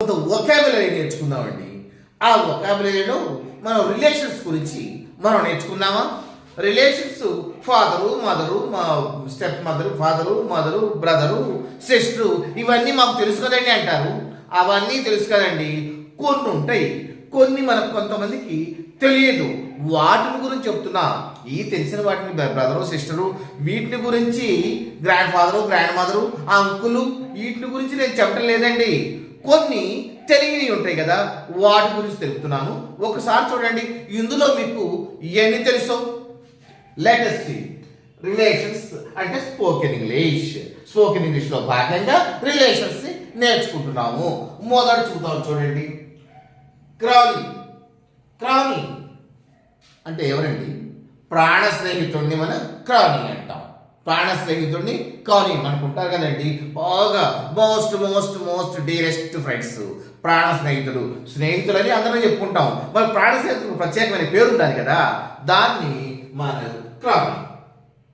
కొంత వొకాబులరీ నేర్చుకుందామండి. ఆ వొకాబులరీలో మనం రిలేషన్స్ గురించి మనం నేర్చుకున్నామా? రిలేషన్స్ ఫాదరు మదరు, మా step mother, father mother, brother, sister, ఇవన్నీ మాకు తెలుసు కదండి అంటారు. అవన్నీ తెలుసు కదండి. కొన్ని ఉంటాయి, కొన్ని మనకు కొంతమందికి తెలియదు. వాటిని గురించి చెప్తున్నా. ఈ తెలిసిన వాటిని బ్రదరు, సిస్టరు, వీటిని గురించి grand father, grand mother, uncle, వీటిని గురించి నేను చెప్పడం లేదండి. కొన్ని తెలియని ఉంటాయి కదా, వాటి గురించి తెలుపుతున్నాను. ఒకసారి చూడండి, ఇందులో మీకు ఎన్ని తెలుసో. Let's see. రిలేషన్స్ అంటే స్పోకెన్ ఇంగ్లీష్. స్పోకెన్ ఇంగ్లీష్లో భాగంగా రిలేషన్స్ నేర్చుకుంటున్నాము. మొదటి చూద్దాం చూడండి. క్రాలీ. క్రాలీ అంటే ఎవరండి? ప్రాణ స్నేహితుడిని మనం క్రాలీ అంటాం. ప్రాణ స్నేహితుడిని క్రాలీ అనుకుంటారు కదండి. బాగా most most most dearest friends, ప్రాణ స్నేహితుడు. స్నేహితులని అందరం చెప్పుకుంటాం. మరి ప్రాణ స్నేహితుడు ప్రత్యేకమైన పేరు ఉండాలి కదా, దాన్ని మనం క్రాలీ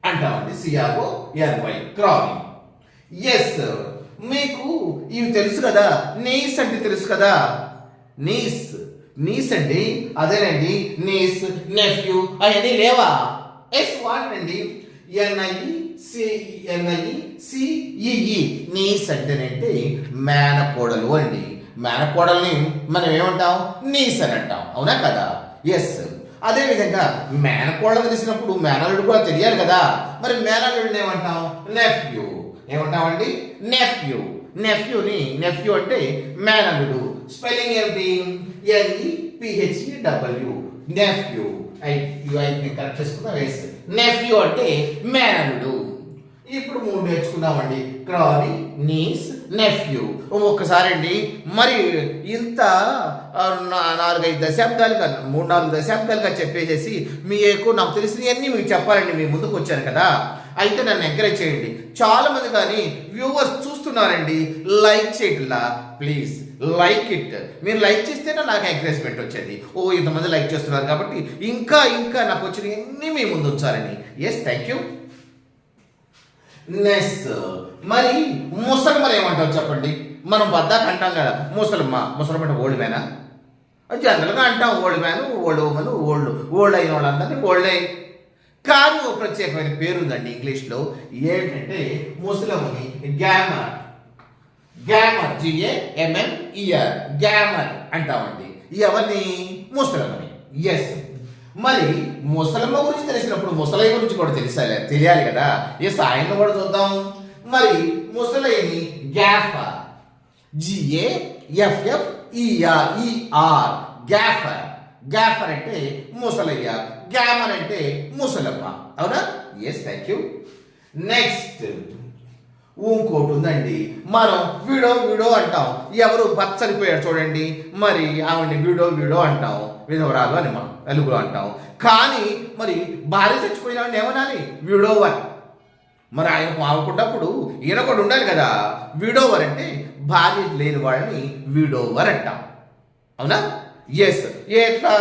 అంటామండి. CROLY Crawley. ఎస్, మీకు ఇవి తెలుసు కదా. నీస్ అంటే తెలుసు కదా. నీస్, నీస్ అండి, అదేనండి. నీస్, నెఫ్యూ అవన్నీ లేవా? ఎస్ వాటండి. NICE నీస్ అంటేనంటే మేనకోడలు అండి. మేనకోడల్ని మనం ఏమంటాం? నీస్ అని అంటాం, అవునా కదా? ఎస్. అదేవిధంగా మేనకోడలు తెలిసినప్పుడు మేనల్లుడు కూడా తెలియాలి కదా. మరి మేనల్లుడిని ఏమంటాం? నెఫ్యూ. ఏమంటామండి? నెఫ్యూ. నెఫ్యూని, నెఫ్యూ అంటే మేనల్లుడు. స్పెల్లింగ్ ఏమిటి? NEPHEW nephew. కరెక్ట్ చేసుకున్నా. వేస్. నెఫ్యూ అంటే మేనల్లుడు. ఇప్పుడు 3 నేర్చుకున్నామండి. Crawley, knees, nephew. ఒక్కసారి అండి, మరి ఇంత 4-5 దశాబ్దాలుగా 3-4 దశాబ్దాలుగా చెప్పేసేసి మీకు నాకు తెలిసినవన్నీ మీకు చెప్పాలండి. మీ ముందుకు వచ్చాను కదా, అయితే నన్ను ఎంకరేజ్ చేయండి. చాలా మంది కానీ వ్యూవర్స్ చూస్తున్నారండి, లైక్ చేయట్లా. Please like it. మీరు లైక్ చేస్తేనే నాకు ఎంకరేజ్మెంట్ వచ్చేది. ఇంతమంది లైక్ చేస్తున్నారు కాబట్టి ఇంకా ఇంకా నాకు వచ్చినవన్నీ మీ ముందు ఉంచాలని. Yes, thank you. నెక్స్ట్, మరి ముసలమ్మలు ఏమంటారు చెప్పండి? మనం బద్దాక అంటాం కదా ముసలమ్మ. ముసలమ్మ అంటే ఓల్డ్ మ్యానా? జనరల్గా అంటాం old man, old women, old అయిన వాళ్ళందరినీ ఓల్డ్. కానీ ఒక ప్రత్యేకమైన పేరు ఉందండి ఇంగ్లీష్లో. ఏంటంటే ముసలమ్మని గ్యామర్. గ్యామర్, GAMMER, గ్యామర్ అంటామండి. ఎవరిని? ముసలమ్మని. ఎస్. మరి ముసలమ్మ గురించి తెలిసినప్పుడు ముసలయ్య గురించి కూడా తెలియాలి కదా. ఎస్, ఆయన కూడా చూద్దాం. మరి ముసలయ్యని గ్యాఫర్, GAFFER, గ్యాఫర్. గ్యాఫర్ అంటే ముసలయ్య, గ్యామర్ అంటే ముసలమ్మ, అవునా? Yes, thank you. నెక్స్ట్ ఇంకోటి ఉందండి. మనం వీడో వీడో అంటాం. ఎవరు భర్త చనిపోయాడు చూడండి, మరి ఆవిడ్ని వీడో అంటాం. విధవరాలు అని మనం తెలుగులో అంటాం. కానీ మరి భార్య చచ్చిపోయిన వాడిని ఏమనాలి? విడోవర్. మరి ఆయన ఆవుకున్నప్పుడు ఈయన కూడా ఉండాలి కదా. విడోవర్ అంటే భార్య లేని వాళ్ళని విడోవర్ అంటాం, అవునా? ఎస్. ఎట్లా?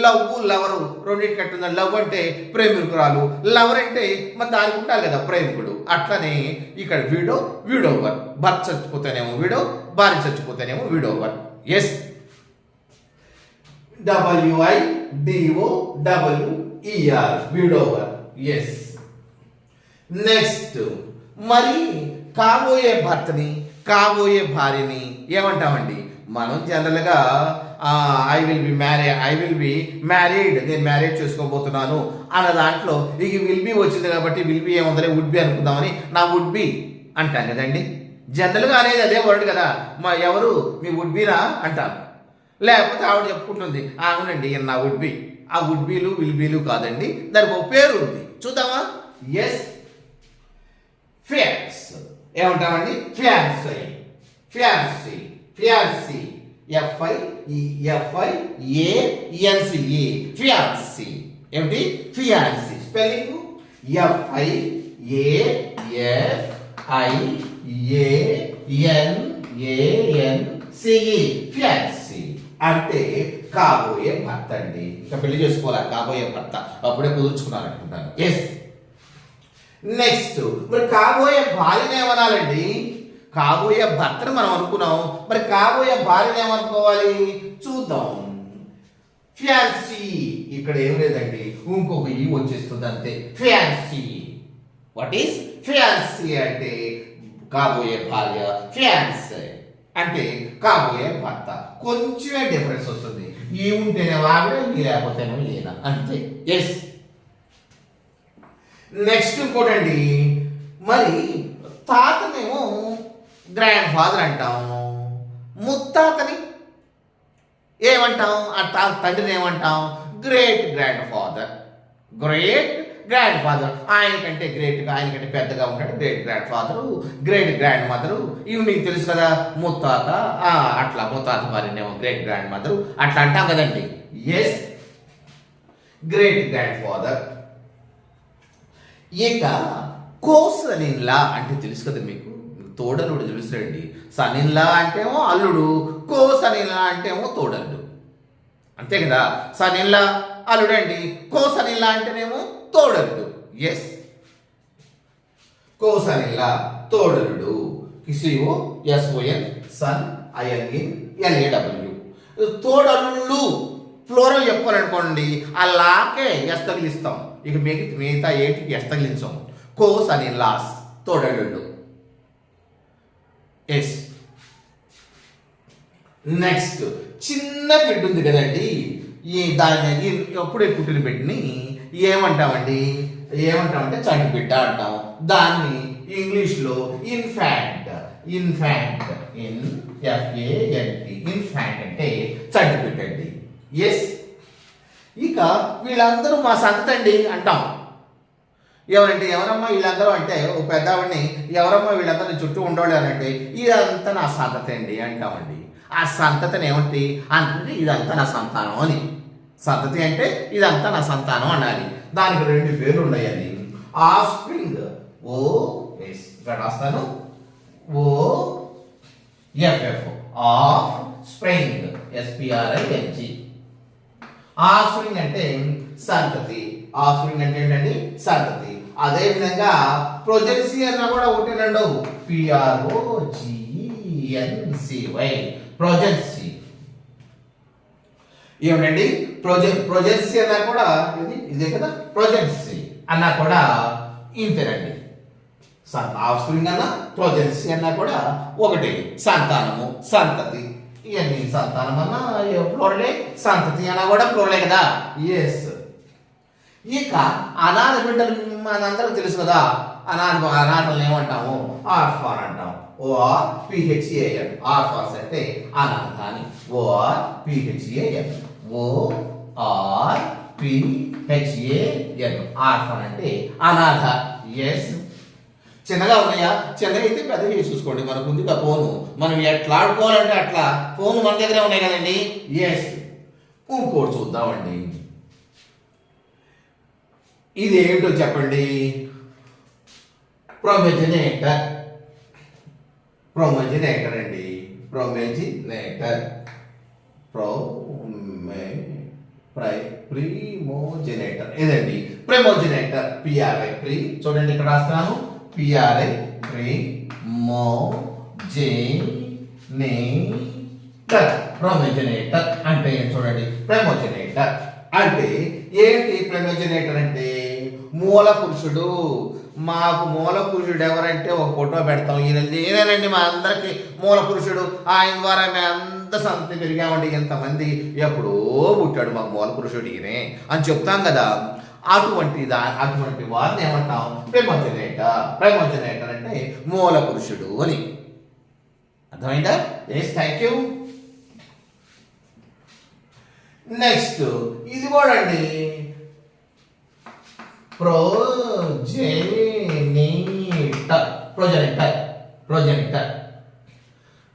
లవ్, లవరు రెండింటి కట్టుందా. లవ్ అంటే ప్రేమికురాలు, లవర్ అంటే మరి దానికి ఉండాలి కదా ప్రేమికుడు. అట్లనే ఇక్కడ విడోవర్. భర్త చచ్చిపోతేనేమో విడో, భార్య చచ్చిపోతేనేమో widower. Yes, WIDOWER widower. Yes. Next, మరి కాబోయే భర్తని, కాబోయే భార్యని ఏమంటామండి? మనం జనరల్గా ఐ విల్ బి మ్యారీడ్, నేను మ్యారేజ్ చేసుకోబోతున్నాను అన్న దాంట్లో ఇక విల్ బి వచ్చింది కాబట్టి విల్ బి ఏముందరే వుడ్ బి అనుకుందామని నా వుడ్ బి అంటాం కదండి. జనరల్గా అనేది అదే వర్డ్ కదా. ఎవరు మీ వుడ్ బినా అంటాం. లేకపోతే ఆవిడ చెప్పుకుంటుంది, అవునండి నా వుడ్ బి. ఆ వుడ్ బీలు విల్ బీలు కాదండి, దానికి ఒక పేరు ఉంది, చూద్దామా? Yes, fiance. ఏమంటామండి? Fiancee. Fiancee, fiancee, FIANCE fiancee. ఏమిటి? ఫియాన్సీ. స్పెల్లింగ్ FIANANCE ఫియాన్సీ అంటే కాబోయే భర్త అండి. ఇంకా పెళ్లి చేసుకోవాలా? కాబోయే భర్త, అప్పుడే కుదుర్చుకున్నారనుకుంటాను. ఎస్. నెక్స్ట్, మరి కాబోయే భార్యను ఏమనాలండి? కాబోయే భర్తను మనం అనుకున్నాం, మరి కాబోయే భార్యను ఏమనుకోవాలి చూద్దాం. ఫ్యాన్సీ, ఇక్కడ ఏం లేదండి, ఇంకొక ఈ వచ్చేస్తుంది అంతే. ఫ్యాన్సీ, వాట్ ఈస్ ఫ్యాన్సీ అంటే కాబోయే భార్య, ఫ్యాన్సీ అంటే కాబోయే భర్త. కొంచెమే డిఫరెన్స్ వస్తుంది, ఈ ఉంటేనే వాడు, ఈ లేకపోతేనే ఈయన, అంతే. ఎస్. నెక్స్ట్ ఇంకోటండి, మరి తాతనేమో గ్రాండ్ ఫాదర్ అంటాము, ముత్తాతని ఏమంటాం, ఆ తండ్రిని ఏమంటాం, great grand father. Great grand father, ఆయనకంటే గ్రేట్గా, ఆయనకంటే పెద్దగా ఉంటాడు great grandfather, great grandmother. ఇవి మీకు తెలుసు కదా, ముత్తాత, అట్లా ముత్తాత వారినేమో గ్రేట్ గ్రాండ్ మదరు అట్లా అంటాం కదండి. Yes, great grand father. ఇక కోసనిన్లా అంటే తెలుసు కదా మీకు, తోడలుడు తెలుసురండి. సనిన్లా అంటేమో అల్లుడు, కోసనిన్లా అంటేమో తోడల్లుడు, అంతే కదా. సనిన్లా అల్లుడండి, కోసనిన్లా అంటేనేమో తోడలుడు. ఎస్, కోసనిన్లా తోడలుడు. COSON, son, INLAW. తోడల్లుళ్ళు ఫ్లోరల్ చెప్పాలనుకోండి, అలాగే ఎస్ తగిలిస్తాం. ఇక మిగతా ఏటికి ఎస్ తగిలించాం. కోసనిన్లాస్, తోడల్లుళ్ళు. ఎస్. నెక్స్ట్, చిన్న బిడ్డ ఉంది కదండి, దాన్ని ఎప్పుడే పుట్టిన బిడ్డని ఏమంటామంటే చంటి బిడ్డ అంటాం. దాన్ని ఇంగ్లీష్లో ఇన్ఫాంట్, ఇన్ఫాంట్, INFANT, ఇన్ఫాంట్ అంటే చంటి బిడ్డ అండి. ఎస్. ఇక వీళ్ళందరూ మా సంతతండి అంటాం. ఎవరంటే ఎవరమ్మా వీళ్ళందరూ అంటే, ఓ పెద్దవాడిని, ఎవరమ్మా వీళ్ళందరూ చుట్టూ ఉండేవాళ్ళు అని అంటే, ఇదంతా నా సంతతి అండి అంటామండి. ఆ సంతతిని ఏమంటే అంటే ఇదంతా నా సంతానం అని. సంతతి అంటే ఇదంతా నా సంతానం అనాలి. దానికి 2 పేర్లు ఉన్నాయండి. ఆఫ్ స్ప్రింగ్, OS, ఇక్కడ రాస్తాను, OFF, of spring, SPRING. Of spring అంటే సంతతి, ఆఫ్ స్ప్రింగ్ అంటే ఏంటండి సంతతి. అదే విధంగా ప్రొజెన్సీ అన్న కూడా ఒకటేనండు, PROGENCY, ప్రొజెన్సీ. ఏమిటండి ప్రొజెన్సీ అన్నా కూడా ఇదే కదా, ప్రొజెన్సీ అన్నా కూడా ఇంతేనండి. ఆఫ్ స్ప్రింగ్ అన్న ప్రొజెన్సీ అన్నా కూడా ఒకటి, సంతానము, సంతతి. ఇవన్నీ సంతానం అన్నా ప్లోరలే, సంతతి అన్నా కూడా ప్లోరలే కదా. ఎస్. ఇక అనాథ బిడ్డలు మనందరికి తెలుసు కదా, అనాథలను ఏమంటాము, ఆర్ఫాన్ అంటాం. ORPHAN, ఆర్ఫాన్స్ అంటే అనాథ అని. ORPHAN, ORPHAN, ఆర్ఫాన్ అంటే అనాథ. ఎస్. చిన్నగా ఉన్నాయా, చిన్నగా అయితే పెద్దగా చూసుకోండి. మనకు ముందుగా ఫోను, మనం ఎట్లా ఆడుకోవాలంటే అట్లా ఫోన్ మన దగ్గరే ఉన్నాయి కదండి. ఎస్. ఇంకోటి చూద్దామండి, ఇది ఏమిటో చెప్పండి. ప్రొమెజినేటర్, ప్రొమెజినేటర్ అండి, ప్రొమెజినేటర్, ప్రిమోజినేటర్ ఇదండి. ప్రిమోజినేటర్, PRI, ప్రీ, చూడండి ఇక్కడ రాస్తున్నాను, PRI, ప్రిమోజినేటర్. ప్రొమెజినేటర్ అంటే చూడండి, ప్రిమోజినేటర్ అంటే ఏంటి? ప్రిమోజినేటర్ అంటే మూల పురుషుడు. మాకు మూల పురుషుడు ఎవరంటే ఒక ఫోటో పెడతాం, ఈయనండి మా అందరికి మూల పురుషుడు, ఆయన ద్వారా మేము అంత సంతతి పెరిగామండి, ఎంతమంది, ఎప్పుడో పుట్టాడు మాకు మూల పురుషుడు ఈయనే అని చెప్తాం కదా. అటువంటి వారిని ఏమంటాం? ప్రిమోజినేటర్. ప్రిమోజినేటర్ అంటే మూల పురుషుడు అని. అర్థమైందా? Yes, thank you. నెక్స్ట్ ఇది కూడా అండి, ప్రొజెనిటర్. ప్రొజెనిటర్, ప్రొజెనిటర్,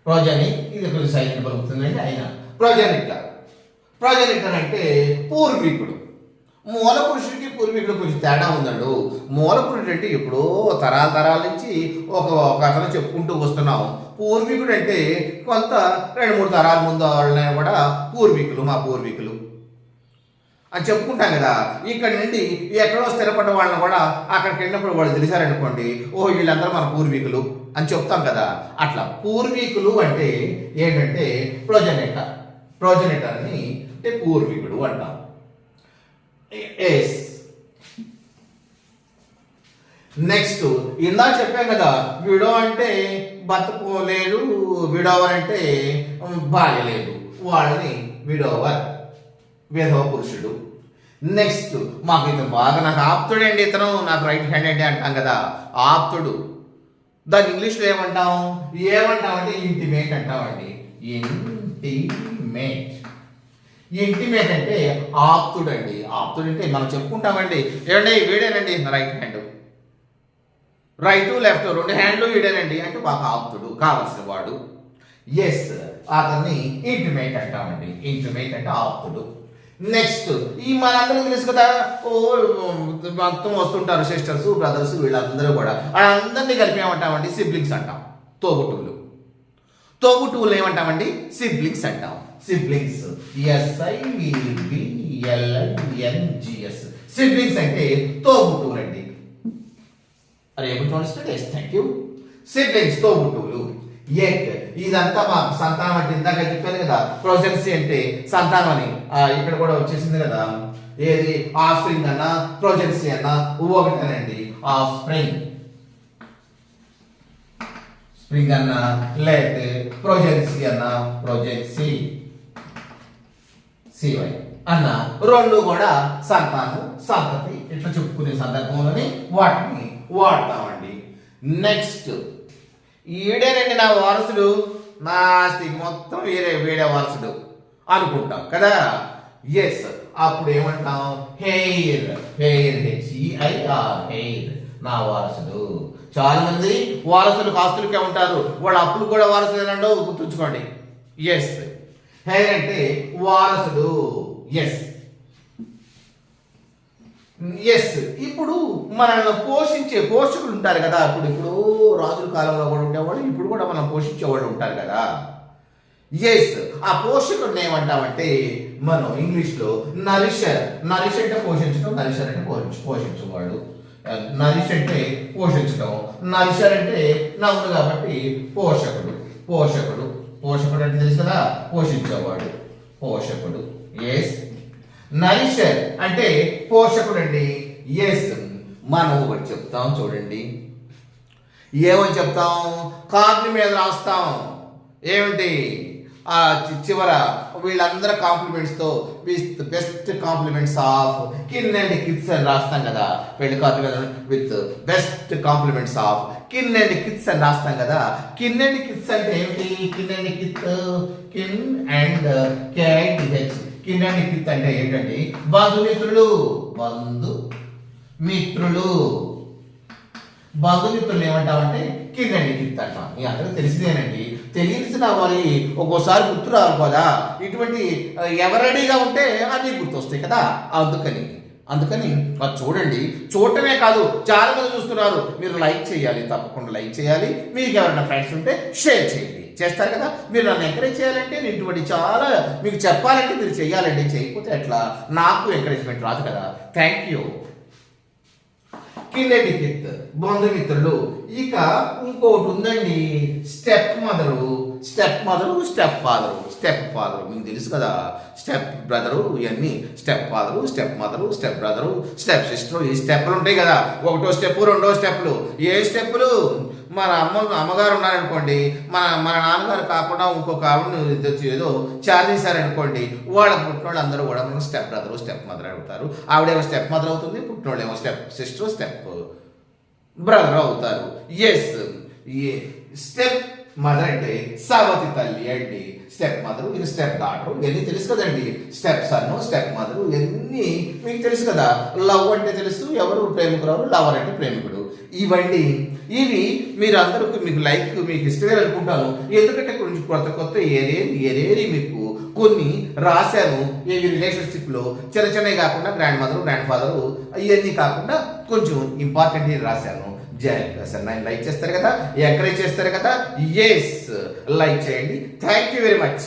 ప్రొజెని, ఇది కొంచెం సైలెంట్ పలుకుతుందండి ఆయన. ప్రొజెనిటర్, ప్రొజెనిటర్ అంటే పూర్వీకుడు. మూల పురుషుడికి పూర్వీకుడు కొంచెం తేడా ఉందండు. మూల పురుషుడు అంటే ఎప్పుడో తరాల నుంచి ఒక అతను చెప్పుకుంటూ వస్తున్నాం. పూర్వీకుడు అంటే కొంత 2-3 తరాల ముందు వాళ్ళని కూడా పూర్వీకులు, మా పూర్వీకులు. అని చెప్పుకుంటాం కదా. ఇక్కడ నుండి ఎక్కడో స్థిరపడ్డ వాళ్ళని కూడా అక్కడికి వెళ్ళినప్పుడు వాళ్ళు తెలిసారనుకోండి, ఓ వీళ్ళందరూ మన పూర్వీకులు అని చెప్తాం కదా. అట్లా పూర్వీకులు అంటే ఏంటంటే ప్రొజెనేటర్. ప్రొజెనేటర్ని అంటే పూర్వీకుడు అంటాం. ఎస్. నెక్స్ట్ ఇందాక చెప్పాం కదా, విడో అంటే భర్త పోలేడు, విడోవర్ అంటే భార్య లేదు, వాళ్ళని విడోవర్, విధవ పురుషుడు. నెక్స్ట్ మాకు ఇతను బాగా నాకు ఆప్తుడండి, ఇతను నాకు రైట్ హ్యాండ్ అండి అంటాం కదా, ఆప్తుడు. దాని ఇంగ్లీష్లో ఏమంటామంటే ఇంటిమేట్ అంటామండి. ఇంటిమేట్. ఇంటిమేట్ అంటే ఆప్తుడు అండి. ఆప్తుడు అంటే మనం చెప్పుకుంటామండి, ఏమండి వీడేనండి రైట్ హ్యాండ్, రైట్ లెఫ్ట్ రెండు హ్యాండ్లు వీడేనండి అంటే బాగా ఆప్తుడు, కావలసిన వాడు. ఎస్, అతన్ని ఇంటిమేట్ అంటామండి. ఇంటిమేట్ అంటే ఆప్తుడు. నెక్స్ట్ ఈ మనందరూ తెలుసు కదా, ఓ మొత్తం వస్తుంటారు సిస్టర్స్ బ్రదర్స్ వీళ్ళందరూ కూడా, వాళ్ళందరినీ కలిపి ఏమంటామండి సిబ్లింగ్స్ అంటాం. తోబుట్టువులు. తోబుట్టువులు ఏమంటామండి సిబ్లింగ్స్ అంటాం. సిబ్లింగ్స్. SIBBLINGS. సిబ్లింగ్స్ అంటే తోబుట్టువులు అండి. అరే థ్యాంక్ యూ. సిబ్లింగ్స్ తోబుట్టువులు. ఎగ్ ఇదంతా మా సంతానం అంటే ఇందాక చెప్పాను కదా, ప్రొజెన్సీ అంటే సంతానం అని. ఇక్కడ కూడా వచ్చేసింది కదా, ఏది ఆఫ్ స్ప్రింగ్ అన్నా ప్రొజెన్సీ అన్నా ఒకటేనండి. ఆఫ్ స్ప్రింగ్ స్ప్రింగ్ అన్నా లేకపోతే ప్రొజెన్సీ అన్నా ప్రొజెన్సీ సివై అన్న రెండు కూడా సంతానం సంతతి ఇట్లా చెప్పుకునే సందర్భంలోని వాటిని వాడతామండి. నెక్స్ట్ ఈడేనండి నా వారసుడు, నా ఆస్తికి మొత్తం వీడే వారసుడు అనుకుంటాం కదా. ఎస్, అప్పుడు ఏమంటాం హెయిర్. హెయిర్ HEIR హెయిర్, నా వారసుడు. చాలా మంది వారసులు ఆస్తులకే ఉంటారు, వాళ్ళ అప్పులు కూడా వారసులేనండో గుర్తుంచుకోండి. ఎస్, హెయిర్ అంటే వారసుడు. ఎస్. ఎస్. ఇప్పుడు మనల్ని పోషించే పోషకులు ఉంటారు కదా, ఇప్పుడు రాజుల కాలంలో కూడా ఉండేవాళ్ళు, ఇప్పుడు కూడా మనం పోషించేవాళ్ళు ఉంటారు కదా. ఎస్, ఆ పోషకుడిని ఏమంటామంటే మనం ఇంగ్లీష్లో నరిషర్. నరిష్ అంటే పోషించడం, నరిషర్ అంటే పోషించేవాడు. నరిష్ అంటే పోషించడం, నరిషర్ అంటే నవ్వును కాబట్టి పోషకుడు. పోషకుడు. పోషకుడు అంటే తెలుసు కదా, పోషించేవాడు, పోషకుడు. ఎస్. నరిషర్ అంటే పోషకుడు అండి. ఎస్. మనం ఒకటి చెప్తాం చూడండి, ఏమని చెప్తాం, కార్డు మీద రాస్తాం. ఏమిటి ఆ చివర వీళ్ళందరూ కాంప్లిమెంట్స్తో with best compliments of kin and kids అని రాస్తాం కదా, పెళ్లి కార్డు మీద with best compliments of kin and kids అని రాస్తాం కదా. కిన్ అండ్ కిడ్స్ అంటే ఏమిటి, kin and kith, kin and KITH. Kin and kith అంటే ఏంటండి, బంధుమిత్రులు. బంధుమిత్రులు. బంధుమిత్రులు ఏమంటామంటే కిన్ అండ్ కిత్ అంటాం. మీ అందరూ తెలిసిందేనండి. తెలిసిన మరి ఒక్కోసారి గుర్తు రావు కదా, ఇటువంటి ఎవరెడీగా ఉంటే అన్నీ గుర్తొస్తాయి కదా. అందుకని అది చూడండి. చూడటమే కాదు, చాలా మంది చూస్తున్నారు. మీరు లైక్ చేయాలి, తప్పకుండా లైక్ చేయాలి. మీకు ఎవరైనా ఫ్రెండ్స్ ఉంటే షేర్ చేయండి. చేస్తారు కదా. మీరు నన్ను ఎంకరేజ్ చేయాలంటే, నేను ఇటువంటి చాలా మీకు చెప్పాలంటే మీరు చేయాలండి. చేయకపోతే ఎట్లా, నాకు ఎంకరేజ్మెంట్ రాదు కదా. Thank you. Kin and kith బంధుమిత్రులు. ఇక ఇంకోటి ఉందండి, stepmother. Stepmother, stepfather. Stepfather మీకు తెలుసు కదా, స్టెప్ బ్రదరు, ఇవన్నీ stepfather, stepmother, stepbrother, stepsister. ఈ స్టెప్లు ఉంటాయి కదా, ఒకటో స్టెప్, రెండో స్టెప్లు. ఏ స్టెప్పులు, మన అమ్మగారు ఉన్నారనుకోండి, మన నాన్నగారు కాకుండా ఇంకొక ఆవిడని ఏదో చేశారనుకోండి, వాళ్ళ పుట్టినోళ్ళు అందరూ కూడా మనకు స్టెప్ బ్రదరు, స్టెప్ మదర్ అవుతారు. ఆవిడేమో స్టెప్ మదర్ అవుతుంది, పుట్టినోళ్ళు ఏమో స్టెప్ సిస్టర్, స్టెప్ బ్రదర్ అవుతారు. ఎస్. స్టెప్ మదర్ అంటే సవతి తల్లి అండి. స్టెప్ మదర్, ఇది స్టెప్ డాటర్, ఇవన్నీ తెలుసు కదండి. స్టెప్ సన్, స్టెప్ మదర్, ఇవన్నీ మీకు తెలుసు కదా. లవ్ అంటే తెలుసు, ఎవరు ప్రేమికురాలు, లవర్ అంటే ప్రేమికుడు. ఇవన్నీ ఇవి మీరు అందరికీ మీకు ఇష్టమే అనుకుంటాను. ఎందుకంటే కొంచెం కొత్త ఏరేరి మీకు కొన్ని రాశాను. ఈ రిలేషన్షిప్లో చిన్నవి కాకుండా గ్రాండ్ మదర్, గ్రాండ్ ఫాదరు, ఇవన్నీ కాకుండా కొంచెం ఇంపార్టెంట్ రాశాను. లైక్ చేస్తారు కదా, ఎంకరేజ్ చేస్తారు కదా. ఎస్, లైక్ చేయండి. Thank you very much.